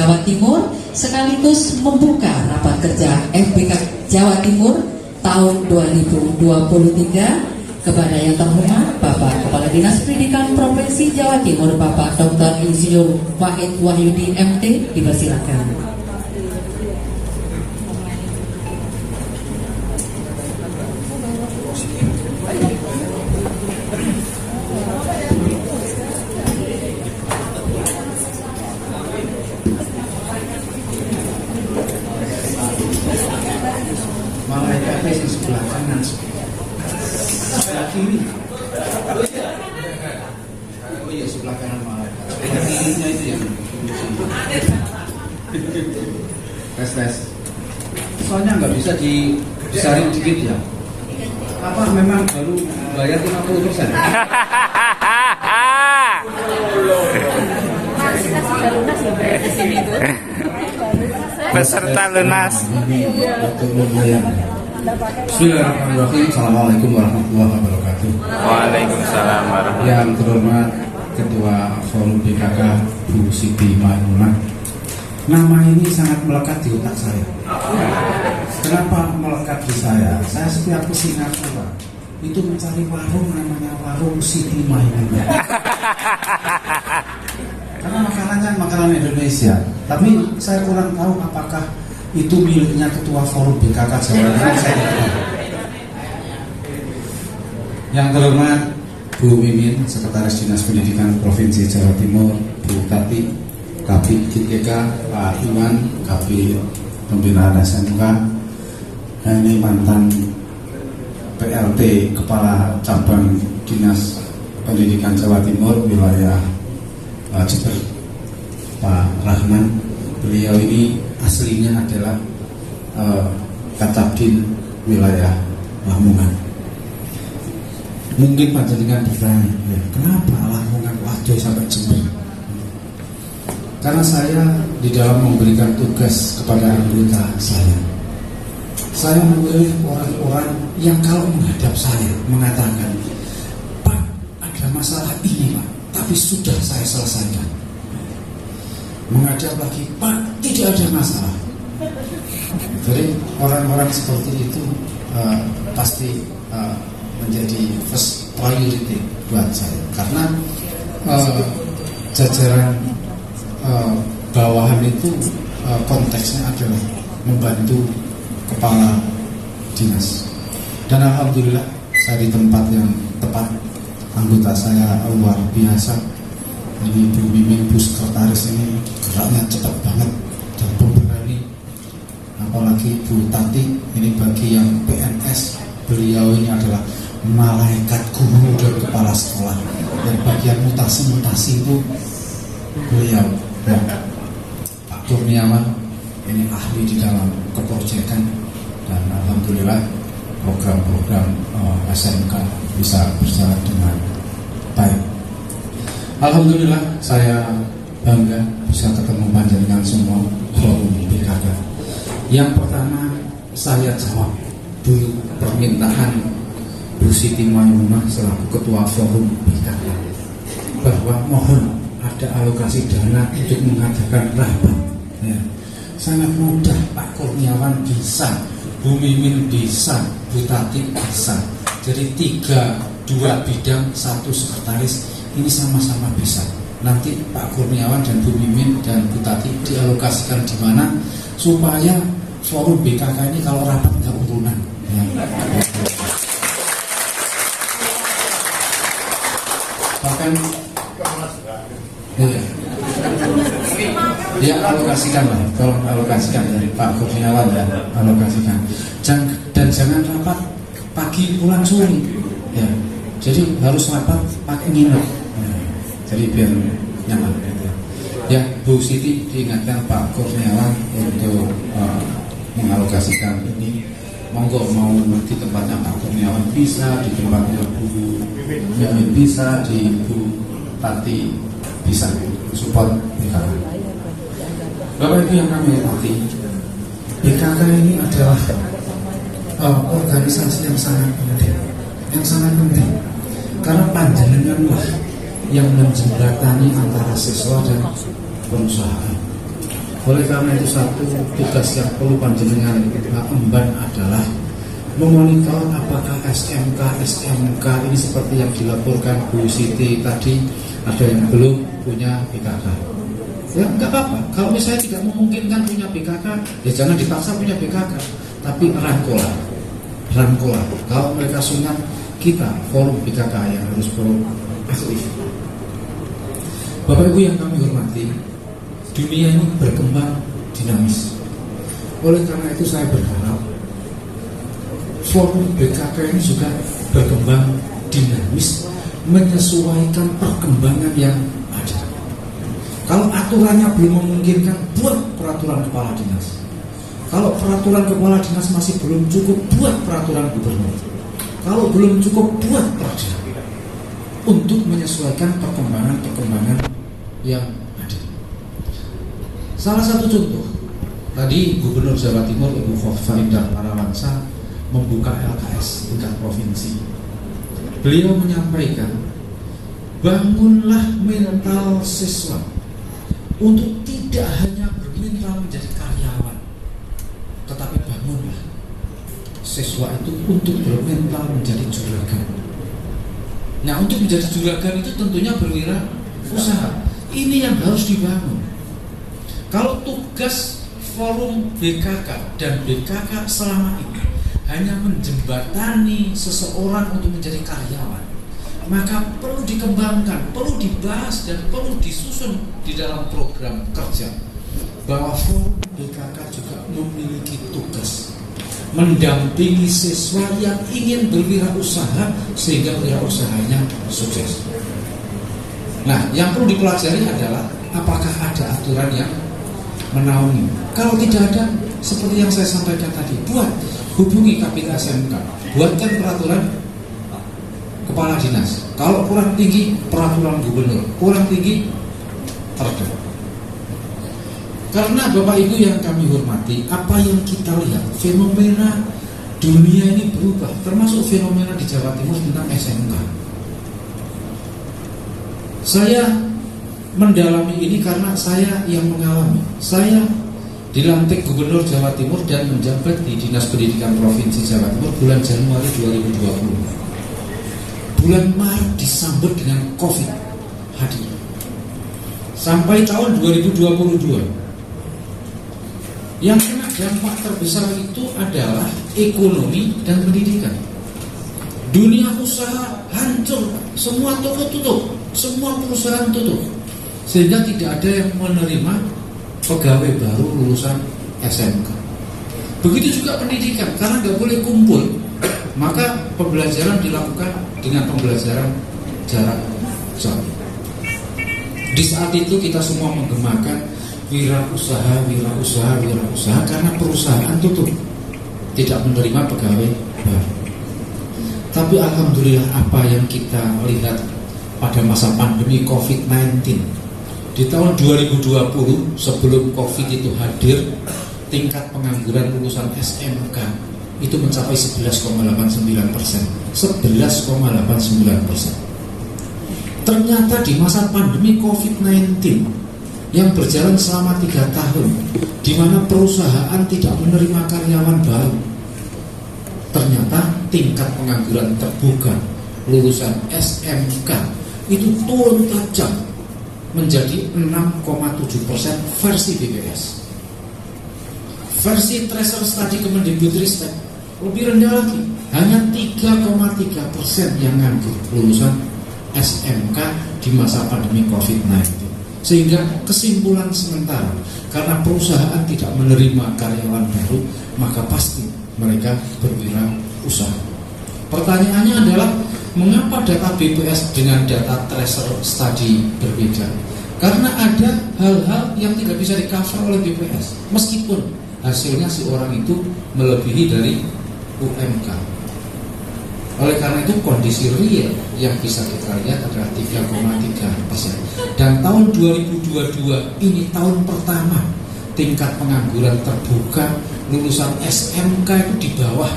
Jawa Timur sekaligus membuka rapat kerja FBK Jawa Timur tahun 2023. Kepada yang terhormat Bapak Kepala Dinas Pendidikan Provinsi Jawa Timur Bapak Dr. Insinyur Wahid Wahyudi MT, dipersilakan. Malaikatnya di sebelah kanan, sebelah kiri. Oh iya, sebelah kanan malaikat. Sebelah kirinya itu yang tes. Soalnya nggak bisa dibesarin dikit ya. Apa memang baru bayar 50%? Peserta lunas. Bismillahirrahmanirrahim. Assalamualaikum warahmatullahi wabarakatuh. Waalaikumsalam warahmatullahi. Yang terhormat Ketua Forum BKK Bu Siti Maimunah. Nama ini sangat melekat di otak saya. Kenapa melekat di saya? Saya setiap ke Singapura itu mencari warung namanya warung Siti Maimunah. Karena makanannya makanan Indonesia. Tapi saya kurang tahu apakah itu miliknya Ketua Forum BKK Jawa Timur. Yang terhormat Bu Mimin, Sekretaris Dinas Pendidikan Provinsi Jawa Timur, Bu Tati, Kabid GK, Pak Iwan, Kabid Pembinaan SMK, ini mantan PLT Kepala Cabang Dinas Pendidikan Jawa Timur wilayah Jember, Pak Rahman. Beliau ini aslinya adalah Katabdin wilayah Lamongan. Mungkin panjenengan bertanya, kenapa Lamongan waduh sampai Jember? Karena saya di dalam memberikan tugas kepada anggota saya memilih orang-orang yang kalau menghadap saya mengatakan, Pak, ada masalah ini Pak, tapi sudah saya selesaikan. Menghadap lagi, Pak, tidak ada masalah. Jadi orang-orang seperti itu pasti menjadi first priority buat saya. Karena jajaran bawahan itu konteksnya adalah membantu kepala dinas. Dan alhamdulillah saya di tempat yang tepat. Anggota saya luar biasa. Ini Bu Mimin, Bu Sekretaris ini geraknya cepat banget dan pemberani. Apalagi Bu Tati, ini bagi yang PNS, beliau ini adalah malaikat guru dan kepala sekolah. Dan bagian mutasi itu beliau. Ya. Pak Kurniawan ini ahli di dalam keprojekan, dan alhamdulillah program-program SMK bisa berjalan dengan baik. Alhamdulillah saya bangga bisa ketemu panjenengan semua Forum BKK. Yang pertama saya jawab dulu permintaan Bu Siti Maimunah selaku Ketua Forum BKK bahwa mohon ada alokasi dana untuk mengadakan rapat. Ya. Sangat mudah, Pak Kurniawan bisa, Bu Mimin bisa, Bu Tati bisa. Jadi 2 bidang, 1 sekretaris, ini sama-sama bisa. Nanti Pak Kurniawan dan Bu Mimin dan Bu Tati dialokasikan di mana supaya Forum BKK ini kalau rapat nggak urunan. Ya. Bahkan ya alokasikan lah, tolong alokasikan dari Pak Kurniawan ya, alokasikan. Dan jangan rapat pagi pulang sore. Ya, jadi harus rapat pakai nginep. Ya, jadi biar nyaman. Ya, Bu Siti diingatkan Pak Kurniawan untuk mengalokasikan ini. Monggo mau di tempatnya Pak Kurniawan bisa, di tempatnya Bu Mimin bisa, di Bu Tati bisa support BKK. Bapak Ibu yang kami hormati, BKK ini adalah organisasi yang sangat penting, karena panjenenganlah yang menjembatani antara siswa dan perusahaan. Oleh karena itu satu tugas yang perlu panjenengan emban adalah memonitor apakah SMK ini seperti yang dilaporkan Bu Siti tadi, ada yang belum punya BKK. Ya nggak apa-apa, kalau misalnya tidak memungkinkan punya BKK, ya jangan dipaksa punya BKK, tapi rangkulah. Kalau mereka sunat, kita forum BKK yang harus proaktif. Bapak Ibu yang kami hormati, dunia ini berkembang dinamis. Oleh karena itu saya berharap forum BKK ini juga berkembang dinamis, menyesuaikan perkembangan yang ada. Kalau aturannya belum memungkinkan, buat peraturan kepala dinas. Kalau peraturan kepala dinas masih belum cukup, buat peraturan gubernur. Kalau belum cukup, buat perda untuk menyesuaikan perkembangan yang ada. Salah satu contoh, tadi Gubernur Jawa Timur Ibu Khofifah Indar Parawansa membuka LKS tingkat provinsi. Beliau menyampaikan, bangunlah mental siswa untuk tidak hanya bermental menjadi karyawan, tetapi bangunlah siswa itu untuk bermental menjadi juragan. Nah, untuk menjadi juragan itu tentunya berwirausaha. Ini yang harus dibangun. Kalau tugas forum BKK dan BKK selama ini hanya menjembatani seseorang untuk menjadi karyawan, maka perlu dikembangkan, perlu dibahas dan perlu disusun di dalam program kerja bahwa forum BKK juga memiliki tugas mendampingi siswa yang ingin berwirausaha sehingga wirausahanya sukses. Nah, yang perlu dipelajari adalah apakah ada aturan yang menaungi. Kalau tidak ada, seperti yang saya sampaikan tadi, hubungi Kapit SMK, buatkan peraturan kepala dinas. Kalau kurang tinggi, peraturan gubernur. Kurang tinggi, perda. Karena Bapak Ibu yang kami hormati, apa yang kita lihat, fenomena dunia ini berubah, termasuk fenomena di Jawa Timur tentang SMK. Saya mendalami ini karena saya yang mengalami. Saya dilantik Gubernur Jawa Timur dan menjabat di Dinas Pendidikan Provinsi Jawa Timur bulan Januari 2020. Bulan Maret disambut dengan COVID hadir. Sampai tahun 2022, yang kena dampak terbesar itu adalah ekonomi dan pendidikan. Dunia usaha hancur, semua toko tutup, semua perusahaan tutup, sehingga tidak ada yang menerima pegawai baru lulusan SMK. Begitu juga pendidikan, karena nggak boleh kumpul, maka pembelajaran dilakukan dengan pembelajaran jarak jauh. Di saat itu kita semua menggemakan wirausaha karena perusahaan tutup, tidak menerima pegawai baru. Tapi alhamdulillah apa yang kita lihat pada masa pandemi COVID-19 di tahun 2020 sebelum COVID itu hadir, tingkat pengangguran lulusan SMK itu mencapai 11,89%. 11,89%. Ternyata di masa pandemi COVID-19 yang berjalan selama 3 tahun, di mana perusahaan tidak menerima karyawan baru, ternyata tingkat pengangguran terbuka lulusan SMK itu turun tajam menjadi 6,7% versi BPS. Versi Tracer Study Kemendikbudristek lebih rendah lagi, hanya 3,3% yang nganggur lulusan SMK di masa pandemi COVID-19. Sehingga kesimpulan sementara, karena perusahaan tidak menerima karyawan baru, maka pasti mereka berwirausaha. Pertanyaannya adalah, mengapa data BPS dengan data Tracer Study berbeda? Karena ada hal-hal yang tidak bisa di-cover oleh BPS, meskipun hasilnya si orang itu melebihi dari UMK. Oleh karena itu kondisi real yang bisa kita lihat adalah 3,3%. Dan tahun 2022 ini tahun pertama tingkat pengangguran terbuka lulusan SMK itu di bawah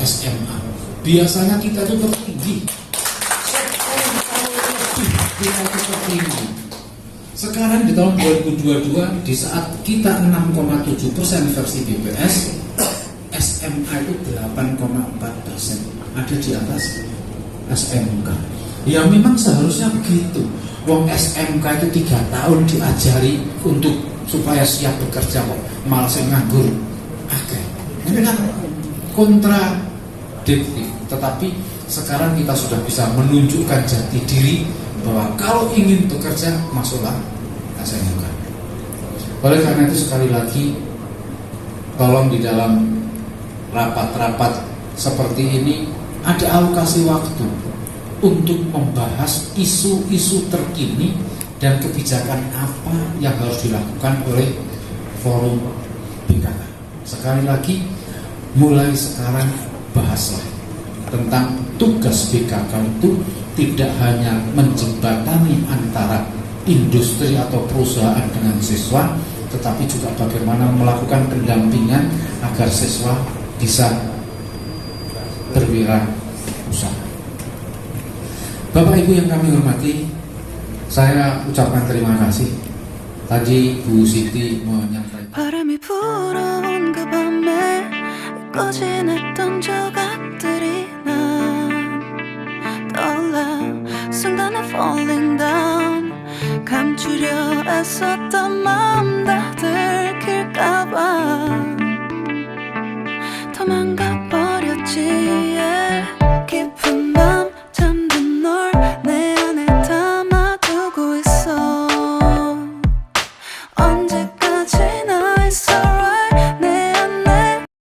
SMA. Biasanya kita itu tertinggi, 10 tahun lebih kita itu tertinggi. Sekarang di tahun 2022 di saat kita 6,7% versi BPS, SMA itu 8,4%, ada di atas SMK. Ya memang seharusnya begitu. Wong SMK itu 3 tahun diajari untuk supaya siap bekerja kok, malah saya nganggur. Oke, ini kan kontradiktif. Tetapi sekarang kita sudah bisa menunjukkan jati diri bahwa kalau ingin bekerja masuklah SMK. Oleh karena itu sekali lagi tolong di dalam rapat-rapat seperti ini ada alokasi waktu untuk membahas isu-isu terkini dan kebijakan apa yang harus dilakukan oleh forum BKK. Sekali lagi mulai sekarang bahaslah tentang tugas BKK itu tidak hanya menjembatani antara industri atau perusahaan dengan siswa, tetapi juga bagaimana melakukan pendampingan agar siswa bisa berwirausaha. Bapak Ibu yang kami hormati, saya ucapkan terima kasih. Tadi Bu Siti menyampaikan. 바람이 불어온 그 밤에 꺼진 했던 조각들이 난 떠올라 순간에 falling down 감추려 애썼던 마음 다 들킬까봐